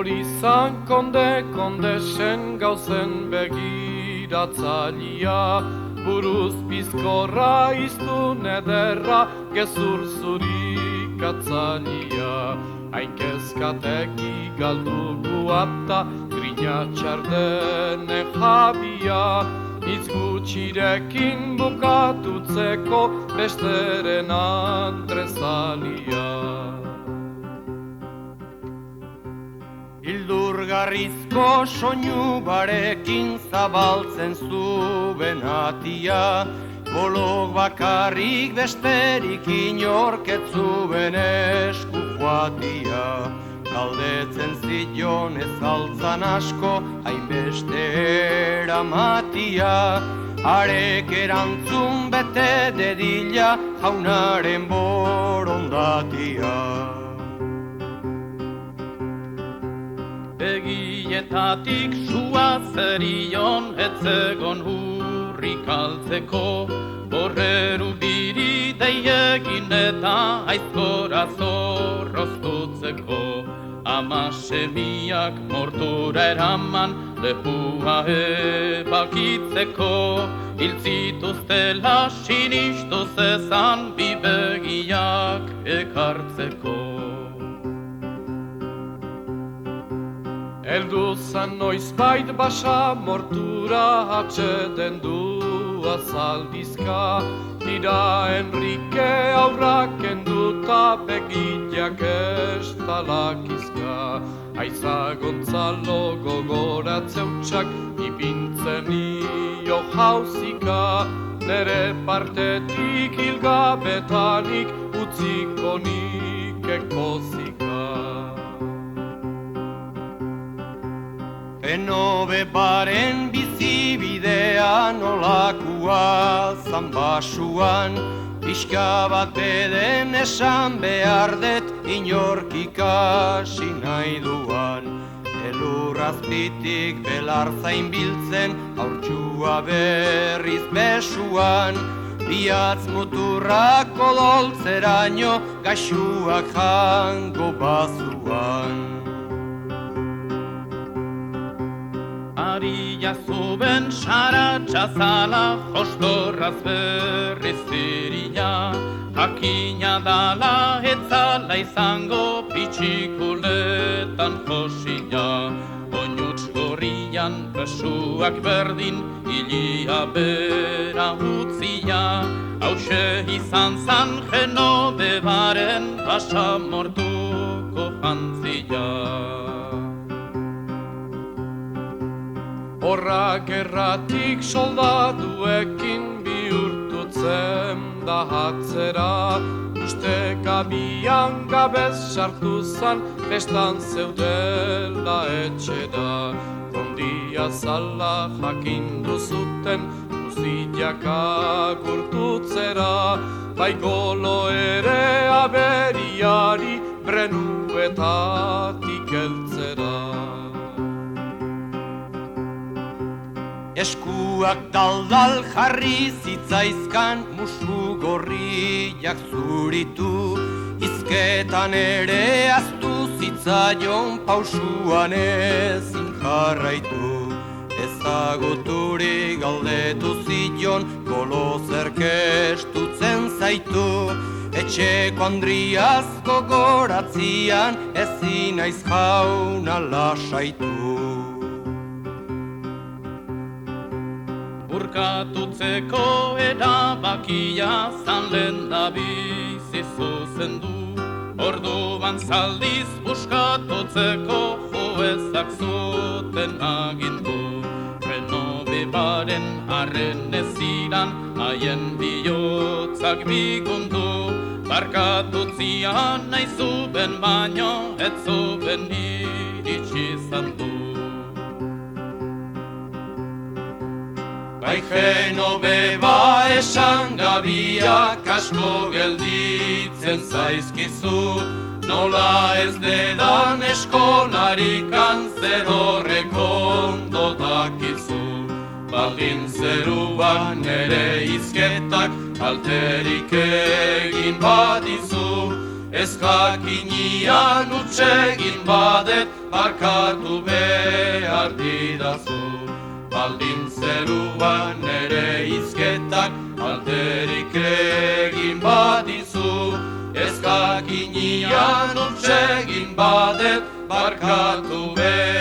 Hori zan kondesen gauzen begiratzalia, buruz bizkorra iztun ederra gezur zurik atzalia. Hain kezkateki galdugu apta, grina txardenen jabia, hitz gutxirekin bukatutzeko besteren antrezalia. Ildurgarrizko soinu barekin zabaltzen zuen atia, bolok bakarrik besterik inorketzuen esku joatia. Galdetzen zion ez altzan asko, hainbeste eramatia, arek erantzun bete dedila jaunaren borondatia. Begietatik sua zerion etzegon hurrik altzeko, borreru biri deiegin eta aizkora zorroztutzeko. Ama semiak mortura eraman lehua ebakitzeko, hiltzituztela sinistuz ezan bibegiak ekartzeko. Elduzan noizbait basa mortura atxeden du azaldizka, Tira Enrique aurrak enduta begitiak estalakizka. Aiza Gonzalo gogoratzeutxak ipintzen nio jauzika, nere partetik hilgabetanik utziko nik ekozika. Enobe baren bizibidea nolakua zan basuan, pixka bat beden esan behar det inork ikasi nahi duan. Elurrazpitik belarzain biltzen haurtsua berriz besuan, bihatz muturrak odoltzeraino gaixuak jango bazuan. Aria zuben saratxazala, jostorraz berriz ziria, jakina dala etzala izango pitxikuletan josia. Oinuts gorrian besuak berdin, hilia bera utzia, hause izan zan Genobe baren basa mortuko jantzia. Horra gerratik soldatuekin bihurtutzen da hatzera, uste gabian gabez sartu zan, festan zeudela etxera. Ondia zala jakindu zuten, guziak agurtutzera, bai golo ere aberiari brenuetatik heltzera. Eskuak daldal jarri zitzaizkan musu gorriak zuritu, izketan ere aztu zitzaion pausuan ezin jarraitu. Ezaguturik galdetu zion golo zerkestutzen zaitu, etxeko Andriazko goratzian ezin naiz jauna lasaitu. Burkatutzeko erabakia zan lehendabizi zuzendu, orduan zaldiz buskatutzeko joezak zuten agindu. Genobe baren arren eziran haien bihotzak bigundu, barkatutzian nahi zuben baino ez zuben iritsi zandu. Bai Genobe ba esan gabiak asko gelditzen zaizkizu, nola ez dedan eskolarikan zer horreko ondo dakizu. Baldin zeruan ere izketak alterik egin badizu, Ez jakinian utsegin badet, barkatu behar didazu. Baldin zeruan nere izketak, alderik egin badizu. Ez jakinian utsegin badet, barkatu behar